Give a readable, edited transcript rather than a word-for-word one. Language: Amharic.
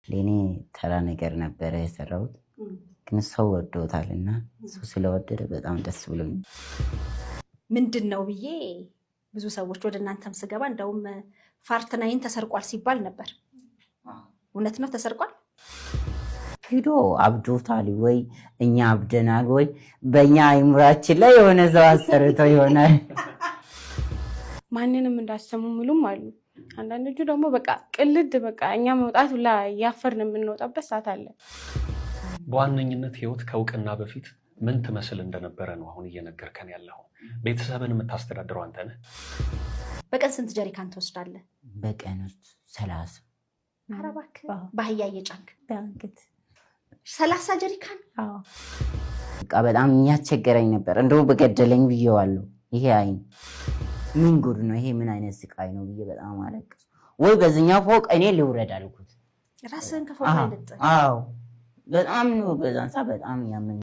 ለኔ ተራ ነገር ነበር የሰራሁት ግን ሰው ወዶታልና ሰው ስለወደደ በጣም ደስ ብሎኝ ምንድነው ብዬ ብዙ ሰዎች ወደ እናንተም ስገባ እንደውም ፋርትናይን ተሰርቋል ሲባል ነበር። እውነት ነው ተሰርቋል? ሂዶ አብዶታል ወይ እኛ አብደናል ወይ በእኛ አይምራችን ላይ የሆነ ሰው አሰርቶ ይሆናል። ማንንም እንዳሰሙ ምሉም አሉ። አንዳንዶቹ ደግሞ በቃ ቅልድ በቃ እኛ መውጣት ሁላ ያፈርን የምንወጣበት ሰዓት አለ። በዋነኝነት ህይወት ከእውቅና በፊት ምን ትመስል እንደነበረ ነው አሁን እየነገርከን ያለው። ቤተሰብን የምታስተዳድረው አንተ ነህ። በቀን ስንት ጀሪካን ትወስዳለህ? በቀን ውስጥ 30። ኧረ እባክህ ባህያ እየጫንክ ባንክት 30 ጀሪካን? አዎ በቃ በጣም የሚያስቸግረኝ ነበር። እንደው በገደለኝ ብዬዋለሁ። ይሄ አይን ምን ጉድ ነው? ይሄ ምን አይነት ስቃይ ነው ብዬ በጣም አለቅኩ። ወይ በዚህኛው ፎቅ እኔ ልውረድ አልኩት። ራስህን ከፎቅ ላይ ልጥ? አዎ በጣም ነው በዛን ሰዓት በጣም ያመኝ